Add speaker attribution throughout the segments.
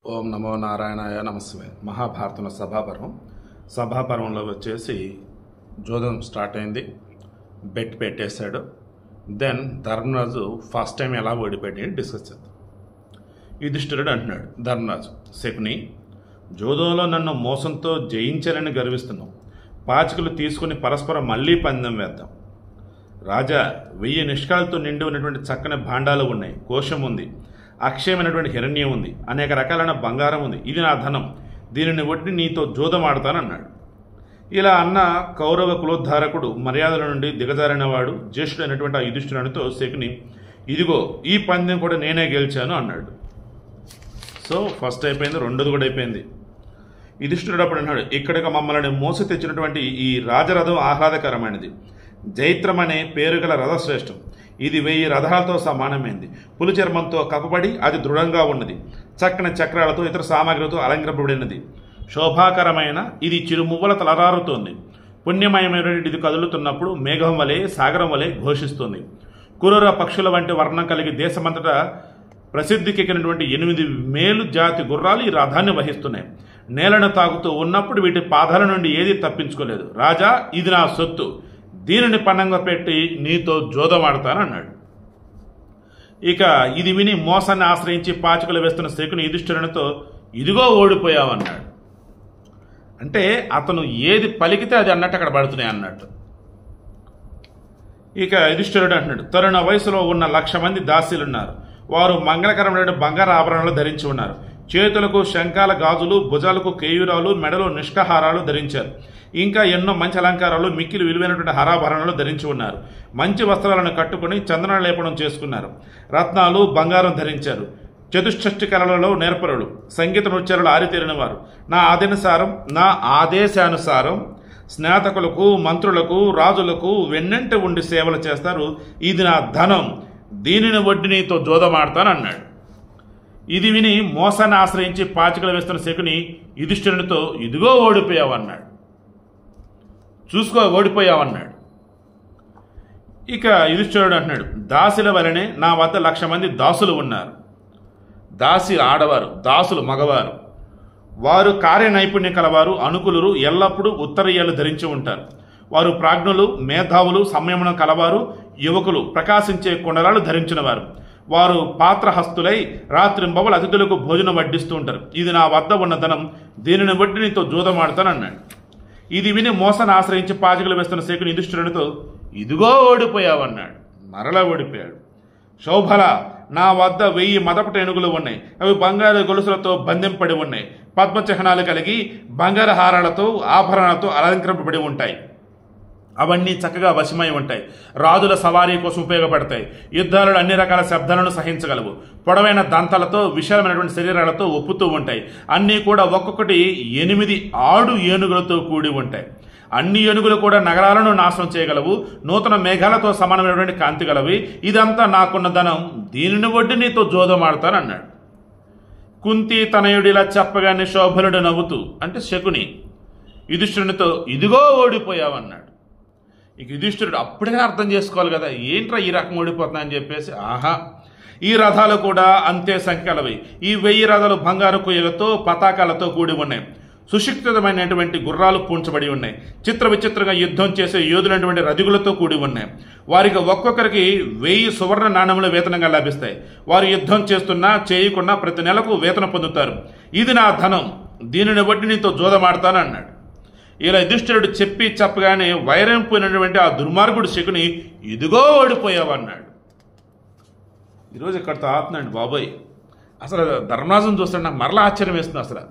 Speaker 1: ఓం నమో నారాయణాయ నమస్తే. మహాభారతంలో సభాపర్వంలో వచ్చేసి జోదం స్టార్ట్ అయింది. బెట్ పెట్టేశాడు. దెన్ ధర్మరాజు ఫస్ట్ టైం ఎలా ఓడిపోయి డిస్కస్ చేద్దాం. యుధిష్ఠిరుడు అంటున్నాడు, ధర్మరాజు శకుని, జోదంలో నన్ను మోసంతో జయించాలని గర్విస్తున్నావు. పాచికలు తీసుకుని పరస్పరం మళ్ళీ పందెం వేద్దాం. రాజా, 1000 నిష్కాలతో నిండి ఉన్నటువంటి చక్కని భాండాలు ఉన్నాయి, కోశం ఉంది, అక్షయమైనటువంటి హిరణ్యం ఉంది, అనేక రకాలైన బంగారం ఉంది. ఇది నా ధనం, దీనిని ఒట్టి నీతో జోదం ఆడతానన్నాడు. ఇలా అన్న కౌరవ కులోద్ధారకుడు, మర్యాదల నుండి దిగజారినవాడు, జ్యేష్ఠుడైనటువంటి ఆ యుధిష్ఠిరునితో శకుని, ఇదిగో ఈ పందెం కూడా నేనే గెలిచాను అన్నాడు. సో ఫస్ట్ అయిపోయింది, రెండోది కూడా అయిపోయింది. యుధిష్ఠిరుడు అప్పుడు అన్నాడు, ఇక్కడికి మమ్మల్ని మోసి తెచ్చినటువంటి ఈ రాజరథం ఆహ్లాదకరమైనది. జైత్రం అనే పేరు గల రథశ్రేష్టం. ఇది 1000 రథాలతో సమానమైంది. పులి చర్మంతో కప్పబడి అది దృఢంగా ఉన్నది. చక్కని చక్రాలతో ఇతర సామాగ్రితో అలంకరింపబడినది. శోభాకరమైన ఇది చిరుమువ్వల తలరారుతోంది. పుణ్యమయమైనటువంటి ఇది కదులుతున్నప్పుడు మేఘం వలె, సాగరం వలె ఘోషిస్తుంది. కురూర పక్షుల వంటి వర్ణం కలిగి దేశమంతటా ప్రసిద్ధికెక్కినటువంటి 8 మేలు జాతి గుర్రాలు ఈ రథాన్ని వహిస్తున్నాయి. నేలను తాగుతూ ఉన్నప్పుడు వీటి పాదాల నుండి ఏది తప్పించుకోలేదు. రాజా, ఇది నా సొత్తు, దీనిని పన్నంగా పెట్టి నీతో జోదమాడతానన్నాడు. ఇక ఇది విని మోసాన్ని ఆశ్రయించి పాచికలు వేస్తున్న శకుని యుధిష్ఠిరునితో, ఇదిగో ఓడిపోయావన్నాడు. అంటే అతను ఏది పలికితే అది అన్నట్టు అక్కడ పడుతున్నాయి అన్నట్టు. ఇక యుధిష్ఠిరుడు అంటున్నాడు, తరుణ వయసులో ఉన్న 1,00,000 మంది దాసీలున్నారు. వారు మంగళకరమైన బంగారు ఆభరణాలు ధరించి ఉన్నారు. చేతులకు శంఖాల గాజులు, భుజాలకు కేయూరాలు, మెడలో నిష్కహారాలు ధరించారు. ఇంకా ఎన్నో మంచి అలంకారాలు, మిక్కిలి విలువైనటువంటి హరాభరణాలు ధరించి ఉన్నారు. మంచి వస్త్రాలను కట్టుకుని చందన లేపనం చేసుకున్నారు. రత్నాలు, బంగారం ధరించారు. చతుష్షష్టి కళలలో నేర్పరులు, సంగీత నృత్యాలలో ఆరితేరిన వారు. నా ఆదేశానుసారం స్నాతకులకు, మంత్రులకు, రాజులకు వెన్నంట ఉండి సేవలు చేస్తారు. ఇది నా ధనం, దీనిని వడ్డీ నీతో జోదమాడతానన్నాడు. ఇది విని మోసాన్ని ఆశ్రయించి పాచికలు వేస్తున్న శకుని యుధిష్ఠిరునితో, ఇదిగో ఓడిపోయావన్నాడు. చూసుకో, ఓడిపోయావన్నాడు. ఇక యుధిష్ఠిరుడు అంటున్నాడు, దాసుల వలనే నా వద్ద 1,00,000 మంది దాసులు ఉన్నారు. దాసి ఆడవారు, దాసులు మగవారు. వారు కార్య నైపుణ్యం కలవారు, అనుకులురు, ఎల్లప్పుడూ ఉత్తరీయాలు ధరించి ఉంటారు. వారు ప్రాజ్ఞులు, మేధావులు, సంయమనం కలవారు, యువకులు, ప్రకాశించే కుండలాలు ధరించిన వారు. వారు పాత్రహస్తులై రాత్రింబవలు అతిథులకు భోజనం వడ్డిస్తూ ఉంటారు. ఇది నా వద్ద ఉన్న ధనం, దీనిని వడ్డీ నీతో జూదమాడతానన్నాడు. ఇది విని మోసాన్ని ఆశ్రయించి పాచికలు వేస్తున్న శకుని యుధిష్ఠిరునితో, ఇదిగో ఓడిపోయావన్నాడు. మరలా ఓడిపోయాడు. శోభల, నా వద్ద 1000 మదపట ఏనుగులు ఉన్నాయి. అవి బంగారు గొలుసులతో బంధింపబడి ఉన్నాయి. పద్మచిహ్నాలు కలిగి బంగారు హారాలతో, ఆభరణాలతో అలంకరింపబడి ఉంటాయి. అవన్నీ చక్కగా వశమై ఉంటాయి. రాజుల సవారీ కోసం ఉపయోగపడతాయి. యుద్ధాలలో అన్ని రకాల శబ్దాలను సహించగలవు. పొడవైన దంతాలతో, విశాలమైనటువంటి శరీరాలతో ఒప్పుతూ ఉంటాయి. అన్నీ కూడా ఒక్కొక్కటి 8 ఆడు ఏనుగులతో కూడి ఉంటాయి. అన్ని ఏనుగులు కూడా నగరాలను నాశనం చేయగలవు. నూతన మేఘాలతో సమానమైనటువంటి కాంతి గలవి. ఇదంతా నాకున్న ధనం, దీనిని వడ్డీ నీతో జోదమాడతానన్నాడు. కుంతి తనయుడిలా చెప్పగానే శోభనుడు నవ్వుతూ, అంటే శకుని, యుధిష్ఠిరునితో, ఇదిగో ఓడిపోయావన్నాడు. ఇక యుధిష్ఠిరుడు అప్పుడే అర్థం చేసుకోవాలి కదా, ఏంట్రా ఈ రకం ఓడిపోతున్నా అని చెప్పేసి, ఆహా, ఈ రథాలు కూడా అంతే సంఖ్యలవి. ఈ 1000 రథాలు బంగారు కొయ్యలతో, పతాకాలతో కూడి ఉన్నాయి. సుశిక్షితమైనటువంటి గుర్రాలు పూడ్చబడి ఉన్నాయి. చిత్ర విచిత్రంగా యుద్ధం చేసే యోధులైనటువంటి రథికులతో కూడి ఉన్నాయి. వారికి ఒక్కొక్కరికి 1000 సువర్ణ నాణ్యములు వేతనంగా లభిస్తాయి. వారు యుద్ధం చేస్తున్నా చేయకున్నా ప్రతి నెలకు వేతనం పొందుతారు. ఇది నా ధనం, దీనిని బట్టి నీతో జోదమాడతానన్నాడు. ఇలా యుధిష్ఠిరుడు చెప్పగానే వైరంపోయినటువంటి ఆ దుర్మార్గుడు శకుని, ఇదిగో ఓడిపోయావన్నాడు. ఈరోజు ఇక్కడితో ఆపుతున్నాడు బాబోయ్. అసలు ధర్మరాజును చూస్తాడు, నాకు మరలా ఆశ్చర్యం వేస్తుంది. అసలు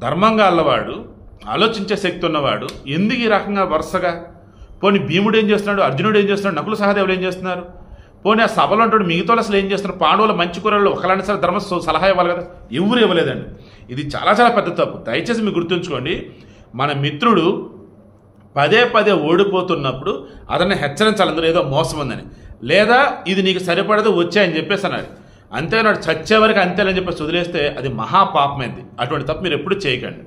Speaker 1: ధర్మంగా అల్లవాడు, ఆలోచించే శక్తి ఉన్నవాడు, ఎందుకు ఈ రకంగా వరుసగా? పోనీ భీముడు ఏం చేస్తున్నాడు, అర్జునుడు ఏం చేస్తున్నాడు, నకుల సహదేవులు ఏం చేస్తున్నారు? పోనీ ఆ సభలో ఉంటాడు మిగతా అసలు ఏం చేస్తున్నారు? పాండవుల మంచి కూరల్లో ఒకలాంటి సరే ధర్మ సలహా ఇవ్వాలి కదా, ఎవరు ఇవ్వలేదండి. ఇది చాలా చాలా పెద్ద తప్పు. దయచేసి మీరు గుర్తుంచుకోండి, మన మిత్రుడు పదే ఓడిపోతున్నప్పుడు అతన్ని హెచ్చరించాలి, అందులో ఏదో మోసం ఉందని, లేదా ఇది నీకు సరిపడదు వచ్చాయని చెప్పేసి అన్నాడు. అంతేనాడు చచ్చేవరకు అంతేనని చెప్పేసి వదిలేస్తే అది మహాపాపమైంది. అటువంటి తప్పు మీరు ఎప్పుడు చేయకండి.